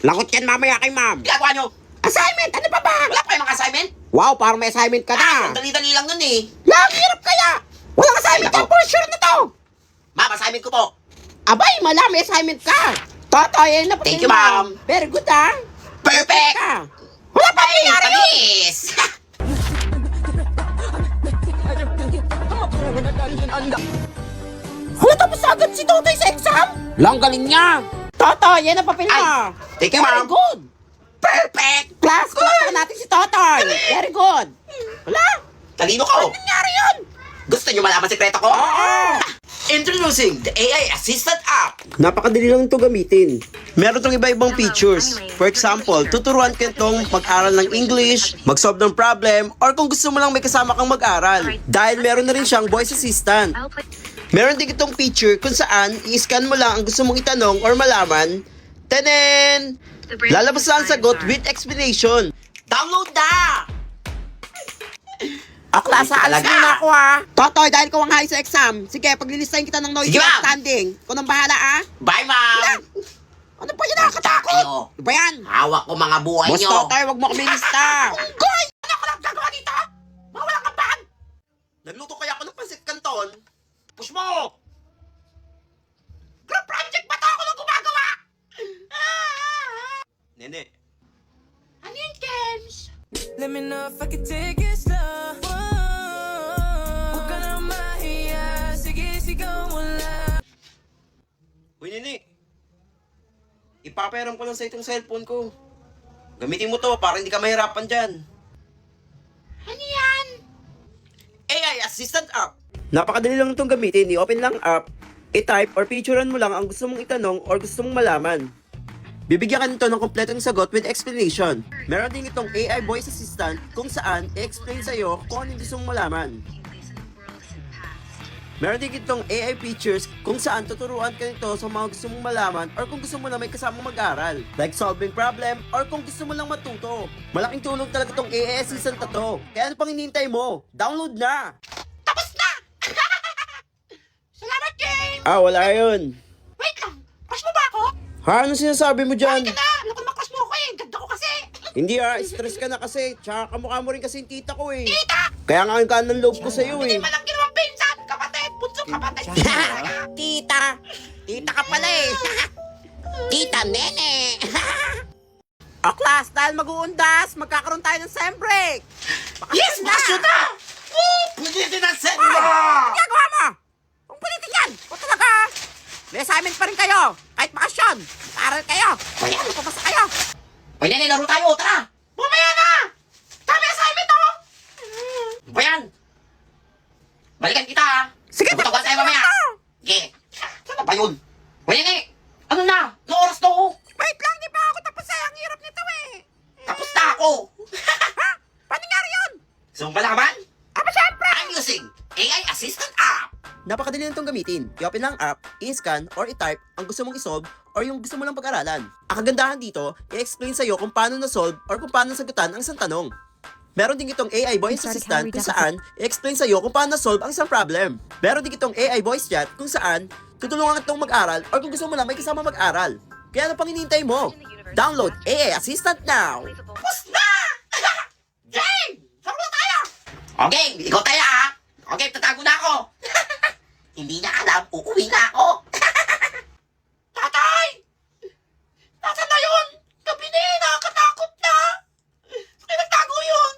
Lagot yan mamaya kay ma'am. Ginagawa nyo? Assignment! Ano pa ba? Wala pa kayong mga assignment? Wow, parang may assignment ka na. Ang dali-dali lang nun eh. Lang, hirap kaya. Walang assignment ka, for sure na to. Ma'am, assignment ko po. Abay, mala, may assignment ka. Totoy, na Thank you, ma'am. Very good, ha? Perfect! Ka. Wala pa nangyari yun. Tamis! Hala, tapos agad si Totoy sa exam? Lang, galing niya. Totoy, yan ang papel mo. Ay, thank you, Very ma'am. good. Perfect! Class, palakpakan natin si Totoy. Very good. Wala, Talino ko. nangyari yun. Gusto nyo malaman sekreto ko? Oo. Introducing the AI Assistant App. Napakadali lang ito gamitin. Meron itong iba-ibang features. For example, tuturuan ka itong mag-aral ng English, mag-solve ng problem, or kung gusto mo lang may kasama kang mag-aral. Dahil meron na rin siyang voice assistant. Meron din itong feature kung saan i-scan mo lang ang gusto mong itanong or malaman. Tenen! Lalabas lang ang sagot with explanation. Download na! O, class, aalis Talaga? muna ako, ha? Totoy, dahil ko ang high sa exam. Sige, paglilistahin kita ng noisy Sige, ma'am. outstanding. Kung nang bahala, ha? Bye, ma'am! Ano pa yun nakakatakot? Kayo. Ano ba yan? Hawak ko mga buhay Boss nyo. Totoy, wag mo kami lista. Goy! Ano ko lang gagawa dito? Mawala kang bag! Nagluto kaya ako ng pansit canton. Push mo! Group project ba to? Ako lang gumagawa? Nene. Ano yun, Kems? Let me know if I can take it slow. Huwag ka na mahiya. Sige, sigaw mo lang. Uy, Nene. Ipapayaram ko lang sa itong cellphone ko. Gamitin mo to para hindi ka mahirapan dyan. Ano yan? AI Assistant App. Napakadali lang itong gamitin. I-open lang app, i-type or picturean mo lang ang gusto mong itanong or gusto mong malaman. Bibigyan ka nito ng kompletong sagot with explanation. Meron din itong AI voice assistant kung saan i-explain sa'yo kung ano yung gusto mong malaman. Meron din itong AI features kung saan tuturuan ka nito sa mga gusto mong malaman or kung gusto mo lang may kasamang mag-aral. Like solving problem or kung gusto mo lang matuto. Malaking tulong talaga itong AI assistant na to. Kaya ano pang hinihintay mo? Download na! Tapos na! Salamat, James! Wala yun. Wait lang, crush mo ba ako? Ha? Ano sinasabi mo dyan? Ay ka na! Ano ko naman crush mo ako eh? Ganda ko kasi! Hindi stress ka na kasi. Tsaka kamukha mo rin kasi yung tita ko eh. Tita! Kaya nga yung kanan loob ko sa'yo Hindi eh. man lang ginawang pinsan! Kapatid! Bunso kapatid! Tita! Tita ka pala eh! Tita Nene! O class, dahil mag-uundas, magkakaroon tayo ng sem break! Yes, bakasyon na! Woo! Pwede din ang set mo! Ano ginagawa mo? Kung palitin yan! O talaga! May assignment pa rin kayo! Kahit bakasyon! Mag-aaral kayo! Kaya ano pa basta kayo? Uy, nene, laro tayo, tara! Bumaya na! Kami assignment ako! Ano ba yan? Balikan kita, ha? Sige, Magtatawa tayo mamaya. ako! Sige. Saan ba yun? Uy, nene! Ano na? Anong oras na ako? Wait lang, di ba ako tapos eh? Ang hirap nito eh! Tapos na ako! Ha? Paano nangyari yun? Gusto mong malaman? Aba, syempre! I'm using AI Assistant App! Napakadali na itong gamitin. I-open lang app, i-scan or i-type ang gusto mong isolve or yung gusto mo lang pag-aralan. Ang kagandahan dito, i-explain sa'yo kung paano na-solve or kung paano sagutan ang isang tanong. Meron din itong AI voice assistant kung saan i-explain sa'yo kung paano na-solve ang isang problem. Meron din itong AI voice chat kung saan tutulungan itong mag-aral or kung gusto mo lang may kasama mag-aral. Kaya ano pang hinihintay mo? Download AI Assistant now! Tapos na! Game! Laro na tayo! Okay, ikaw tayo, ha? Okay, tatago na ako! Hindi na alam, uuwi na ako! Tatay! Nasaan na yun? Gabi na eh, nakakatakot na! Saan nagtago yun?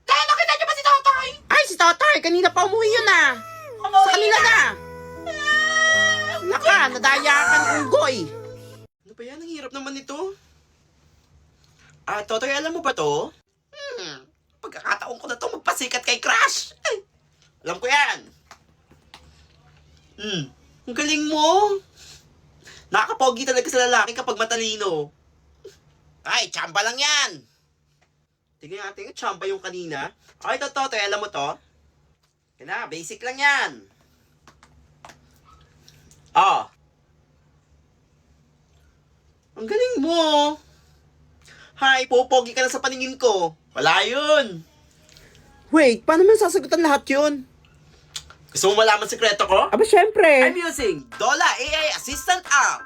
Kaya nakita niyo ba si Tatay? Ay, si Tatay! Kanina pa umuwi yun ah! Sa kanila na! Naka, nadaya ka ng unggoy! Ano ba yan? Ang hirap naman ito. Totoy, alam mo ba to? Pagkakataon ko na to magpasikat kay Crush! Ay, alam ko yan! Ang galing mo. Nakakapogi talaga sa lalaki kapag matalino. Ay, tsamba lang yan! Tingnan natin, tsamba yung kanina. Ay, Totoy, alam mo to? Yan na, basic lang yan. Ang galing mo. Hay, pupogi ka na sa paningin ko. Wala yun. Wait, paano man sasagutan lahat yun? Gusto mo malaman sekreto ko? Aba, syempre! I'm using Dola AI Assistant App.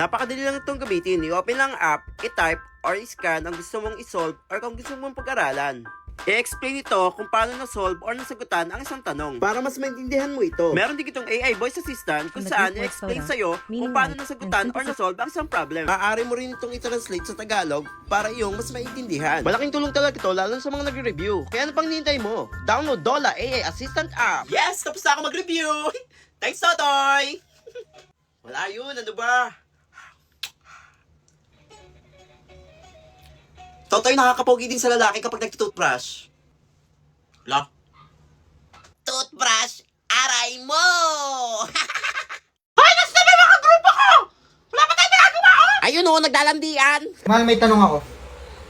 Napakadali lang itong gamitin. I-open lang ang app, i-type, or i-scan ang gusto mong i-solve or kung gusto mong pag-aralan. I-explain ito kung paano na-solve or nasagutan ang isang tanong para mas maintindihan mo ito. Meron din itong AI voice assistant kung saan i-explain sa'yo kung paano nasagutan or na-solve ang isang problem. Maaari mo rin itong i-translate sa Tagalog para iyong mas maintindihan. Malaking tulong talaga ito lalo sa mga nagre-review. Kaya ano pang hinihintay mo? Download Dola AI Assistant app. Yes, tapos na ako mag-review. Thanks, Totoy. Wala yun, ano ba? Totoy, nakakapogi din sa lalaki kapag nag-toothbrush. Lo? Toothbrush, aray mo! Hoy, nasa na mga grupo ko! Wala pa tayo nagagawa, oh! Ayun o, naglalandian. Mahal, may tanong ako.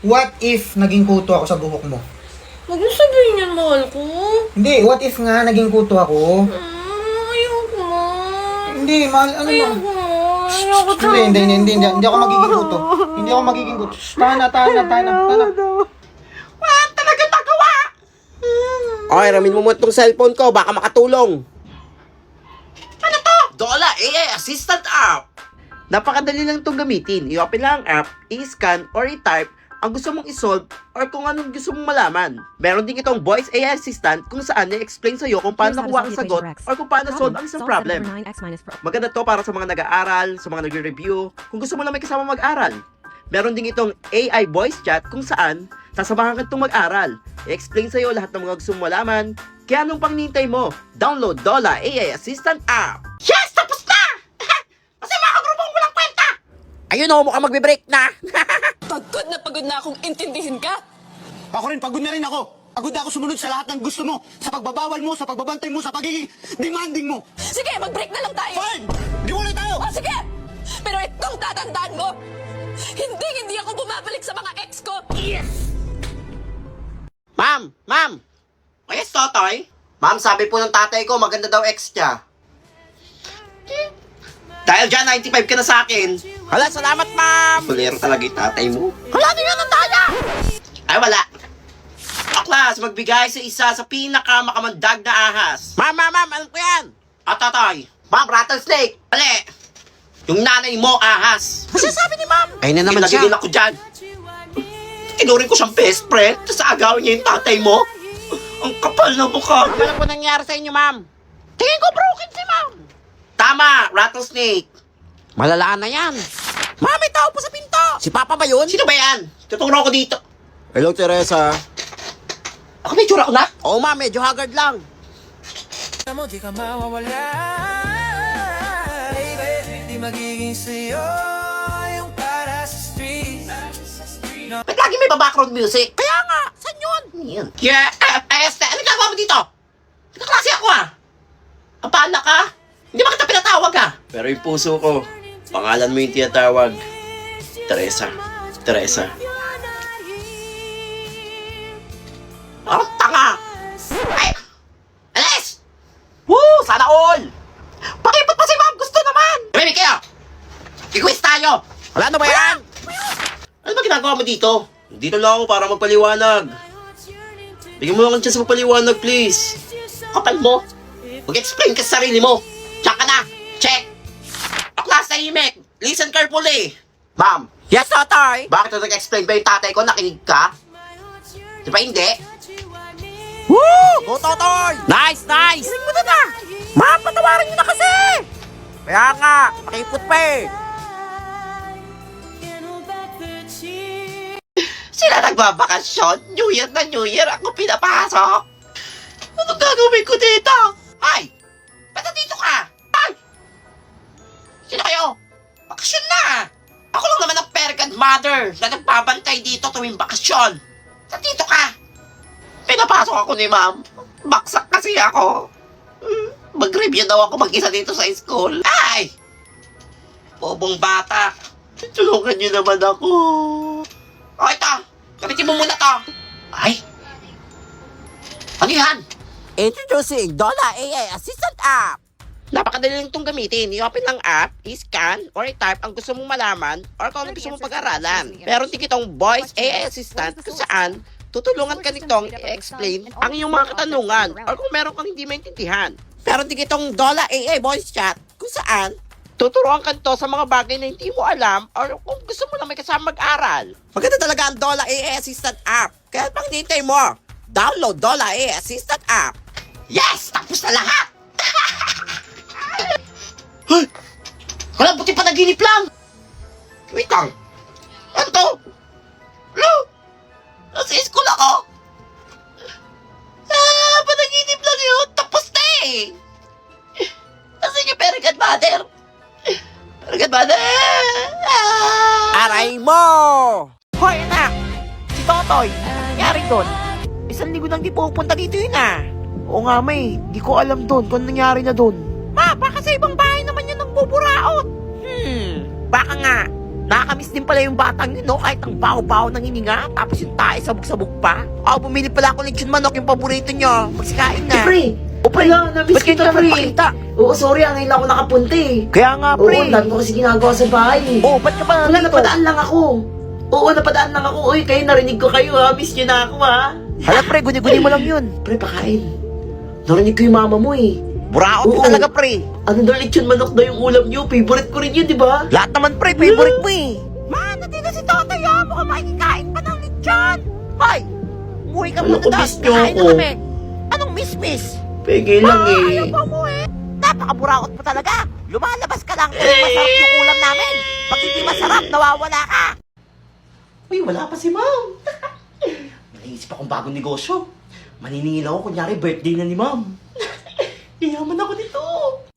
What if naging kuto ako sa buhok mo? Huwag mo sabihin yan, mahal ko. Hindi, what if nga naging kuto ako? Ayoko mo. Hindi, mahal, ano ba? Ayoko mo. Ayoko Hindi ako magiging kuto. Hindi ako magiging kuto. Shh, tahan na. Wala talaga nagawa! Okay, ramin mo mo itong cellphone ko, baka makatulong. Ano to? Dola AI Assistant app. Napakadali lang itong gamitin. I-open lang ang app, i-scan or i-type ang gusto mong i-solve or kung anong gusto mong malaman. Meron din itong voice AI assistant kung saan i-explain sa'yo kung paano nakuha ang sagot or kung paano solve ang isang problem. Maganda to para sa mga nag-aaral, sa mga nagre-review, kung gusto mo lang may kasama mag-aral. Meron din itong AI voice chat kung saan sasamahan ka itong mag-aral. I-explain sa'yo lahat ng mga gusto mong malaman. Kaya anong pang hinihintay mo? Download Dola AI Assistant app. Yes, tapos na! Kasi mga grupong walang kwenta! Ayun o, mukhang magbe-break na. Pagod na akong intindihin ka. Ako rin, pagod na rin ako. Pagod na ako sumunod sa lahat ng gusto mo. Sa pagbabawal mo, sa pagbabantay mo, sa pagiging demanding mo. Sige, mag-break na lang tayo. Fine! Di ulit tayo! O sige! Pero itong tatandaan mo, hindi ako bumabalik sa mga ex ko. Ma'am! O yes, Totoy? Ma'am, sabi po ng tatay ko, maganda daw ex niya. Dahil dyan, 95 ka na sa akin. Hala, salamat ma'am! Kulero talaga yung tatay mo. Hala, di nga ng taya! Ay, wala. Aklas, magbigay sa isa sa pinakamakamandag na ahas. Ma'am, alam ko yan! At Totoy, Ma'am Rattlesnake, ali! Yung nanay mo, ahas. Ano sabi ni ma'am? Ayun na naman Pinagigil siya. ako dyan. Tinurin ko siyang best friend, tapos agawin niya yung tatay mo. Ang kapal na mukha. Ano po nangyari sa inyo, ma'am? Tingin ko broken si ma'am. Tama, Rattlesnake. Malalaan na yan. Ma'am, may tao po sa pinto. Si Papa ba yun? Sino ba yan? Tuturo ko dito. Hello, Teresa. Ako may tsura ko na. Oo, ma'am, medyo haggard lang. Mo, di ka mawawala, baby. Di magiging sa'yo yung para sa street. Ba't lagi may background music? Kaya nga, saan yun? Yan. Yeah, Este, ano ginagawa mo dito? Ito klase ako ah. Kapala ka? Hindi ba kita pinatawag ah? Pero yung puso ko, pangalan mo yung tinatawag. Teresa. Parang tanga. Ay! Alis! Woo! Sana all! Pakipot pa si ma'am! Gusto naman! Baby kayo! I-quiz tayo! Wala na ba yan? Ano ba ginagawa mo dito? Dito lang ako para magpaliwanag. Bigyan mo lang ang chance magpaliwanag, please. Kapal mo! Mag-explain ka sa sarili mo! Diyan ka na! Check! Aklas na himik! Listen carefully! Ma'am, Yes, Totoy. bakit na nag-explain ba yung tatay ko? Nakinig ka? Di ba hindi? Woo! Go, Totoy! Nice! Galing mo na! Ma'am, patawarin niyo na kasi! Kaya nga, pakipot pa eh. Sila nagbabakasyon? New Year na New Year ako pinapasok? Ano gagawin ko dito? Ay! Ba't nandito ka? Ay! Sino kayo? Bakasyon na! Ako lang naman ang fair godmother na nagbabantay dito tuwing bakasyon. Nandito ka! Pinapasok ako ni ma'am. Baksak kasi ako. Mag-review daw ako mag-isa dito sa school. Ay! Bobong bata. Tulungan niyo naman ako. O ito, gamitin mo muna to. Ay! Ano yan? Introducing Dola AI Assistant App. Napakadali lang itong gamitin. I-open lang app, i-scan, or i-type ang gusto mong malaman or kung ano gusto mong pag-aralan. Meron din itong voice AI assistant kung saan tutulungan ka nitong i-explain ang iyong mga katanungan or kung meron kang hindi maintindihan. Meron din itong Dola AI voice chat kung saan Tuturuan ka to sa mga bagay na hindi mo alam or kung gusto mo lang may kasama mag-aral. Maganda talaga ang Dola AI Assistant app. Kaya pang hinihintay mo, download Dola AI Assistant app. Yes! Tapos na lahat! Ay! Wala, buti pa naginip lang! Wait lang! Ano to? Hello? Nasa school ako? Panaginip lang yun! Tapos na eh! Nasaan yung Very Godmother? Very Godmother! Aray mo! Hoy anak! Si Totoy! Nangyari doon? 1 linggo nang di pupunta dito yun ah! Oo nga, May. Di ko alam doon kung nangyari na doon. Ma, baka sa ibang bahay naman yun nagbuburaot. Baka nga. Nakakamiss din pala yung batang yun, no? Kahit ang baho-baho ng hininga, tapos yung tae sabog-sabog pa. Bumili pala ako lechon manok, yung paborito nyo. Magsikain na. Pre! Wala, namiss kita, pre. Oo, sorry, ngayon lang ako nakapunta eh. Kaya nga, Oo, pre. dami ko kasi ginagawa sa bahay eh. Ba't ka pa Wala, nandito? napadaan lang ako. Oo, napadaan lang ako. Uy, kayo, narinig ko kayo ha. Miss nyo na ako ha. Hala, pre, guni-guni mo lang yun. Pre, pakain. Narinig ko yung mama mo eh. Buraot Oo. ka talaga, pre. Ano daw lechon manok daw yung ulam nyo? Favorite ko rin yun, di ba? Lahat naman, pre, favorite mo eh. Ma, nandito si Totoy, Mukhang makikikain pa ng lechon. Hoy, umuwi ka Ano muna ko, doon. miss nyo Kakain na ako? kami. Anong miss-miss? Pege lang eh. Ayaw pa umuwi. Napakaburaot mo talaga. Lumalabas ka lang kung masarap yung ulam namin. Pag hindi masarap, nawawala ka. Uy, wala pa si ma'am. Naisip akong bagong negosyo. Maniningil ako, kunyari birthday na ni ma'am. Iyaman ako dito.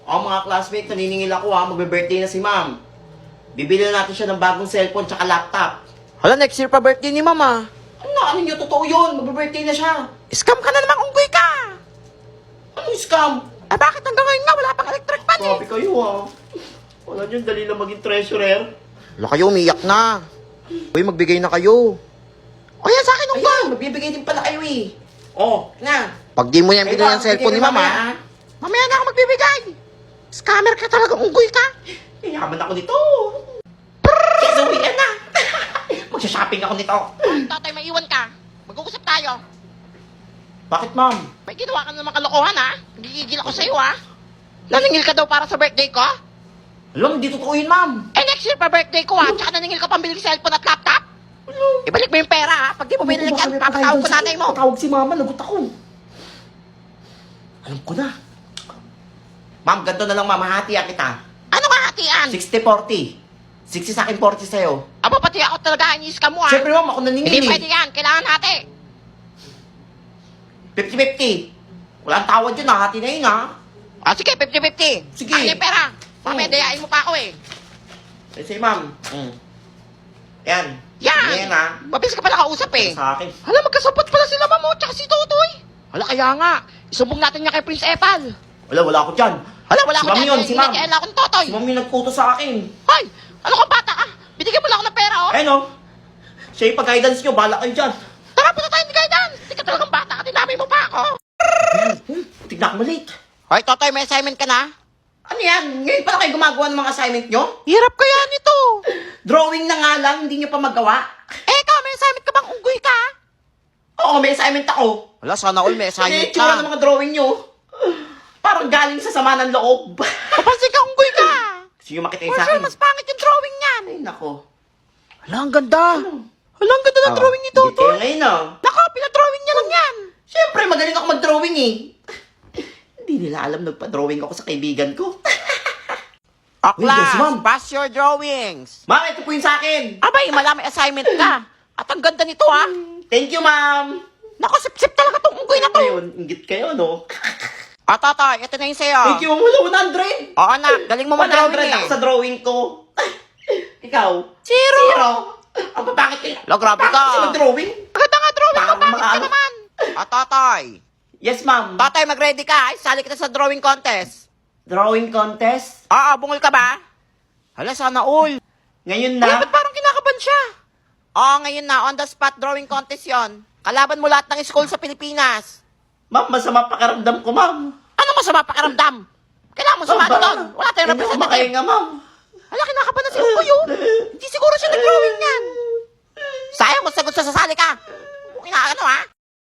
Mga classmates, naniningil ako magbe-birthday na si ma'am. Bibili na natin siya ng bagong cellphone tsaka laptop. Hala, next year pa birthday ni Mama. Ano nyo, totoo yun. Magbe-birthday na siya. Scam ka na namang unggoy ka. Anong scam? Bakit hanggang ngayon nga wala pang electric pan eh? Sabi kayo Wala nyo, dali lang maging treasurer. Wala kayo, umiyak na. Uy, magbigay na kayo. O yan sa akin, unggoy. Ayan, magbibigay din pala kayo eh. Na. Pag di mo yan Kayo bilhin ba, ng cellphone ni bigyan mo Mama, mamaya, mamaya na ako magbibigay. Scammer ka talaga, unggoy ka. Iyaman ako nito. Yes, uwi ka na. Magsha-shopping ako nito. Tatay, maiwan ka. Mag-uusap tayo. Bakit, ma'am? May ginawa ka na naman kalokohan, ha? Nagigigil ako sa'yo, ha? Naningil ka daw para sa birthday ko? Alam, hindi totoo yun, ma'am. Next year pa birthday ko, ha? Tsaka naningil ka pambili ng cellphone at laptop? Ibalik mo yung pera, ha? Pag di mo binalik yan, papatawag ko nanay mo. Patawag si mama, lagot ako. Alam ko na. Ma'am, ganito na lang, ma'am. Hahatian kita. Ano ka hatian? 60-40. 60 sa akin, 40 sa'yo. Aba, pati ako talaga, inis-scam mo, ha? Siyempre, ma'am, ako naningil Hindi eh. pwede yan, kailangan hati. 50-50. Walang tawad yun, hati na yun, ha? Sige, 50-50. Sige. Ano yung pera? Mamaya, dayain mo pa ako, eh. Eh, sige, ma'am. Yan. Yan! Yan, ha? Mabilis ka pala kausap, eh. Sa akin. Hala, magkasabot pala sila, Mamo, tsaka si Totoy. Hala, kaya nga. Isumbong natin niya kay Prince Ethel. Wala ako dyan. Hala, wala Si ko Ma'am dyan. yun, si Ma'am. Kailan ako ng Totoy. Si ma'am yung nagkutos sa akin. Hoy! Ano ka bata ka? Binigyan mo lang ako ng pera, oh. Ayun, siya yung pag-guidance nyo, bala kayo dyan. Tara, punta tayo ni Guidance. Hindi ka talagang bata ka, dinami mo pa ako. Tignan ko malate. Hoy, Totoy, may assignment ka na? Ano yan? Ngayon pa na kayo gumagawa ng mga assignment nyo? Hirap kaya nito. Drawing na nga lang, hindi nyo pa magawa. Ikaw, may assignment ka bang unggoy ka? Oo, may assignment ako. Wala, sana all may Ano yung tsura ng mga drawing nyo? Parang galing sa sama ng loob. Papansin ka, unggoy ka. Gusto nyo makita For yung sa sure, akin? mas pangit yung drawing niyan. Ay, nako. Hala, ang ganda. Hala, ang ganda ng drawing ni Hindi kayo Totoy. ngayon, Nako, pinadrawing niya lang yan. Siyempre, magaling ako mag-drawing eh. Hindi nila alam, nagpa-drawing ako sa kaibigan ko. Uy, yes, ma'am. Pass your drawings. Ma'am, ito po yung sa akin. Abay, malami assignment ka. At ang ganda nito, ha? Thank you, ma'am. Nako, sip-sip talaga tong unggoy na to. Ayun, ingit kayo, no? Totoy, ito na yung sa'yo. Thank you, ma'am. Wala 100. Oo, anak, galing mo 100 mag-drawing ako eh. sa drawing ko. Ikaw? Zero. Ang papakit kayo. Lo, grabe ka. Sa mag-drawing? Maganda nga drawing ko, Parang bakit mga ka ano. naman? Totoy. Yes, ma'am. Totoy, mag-ready ka. Ay, sali kita sa drawing contest. Drawing contest? Oo, bungol ka ba? Hala, sana all. Ngayon Hala, na. ba't parang kinakaban siya? Oo, ngayon na, on the spot drawing contest yon. Kalaban mo lahat ng school sa Pilipinas. Ma'am, masama pakiramdam ko, ma'am. Ano masama pakiramdam? Kailangan mo sumali doon. Wala tayong Hindi ako representative. makahinga, ma'am. Hala, kinakaban na si Uyo. Hindi siguro siya nag-drawing yan. Sayang kung sagot sa sasali ka. Kung ano ha?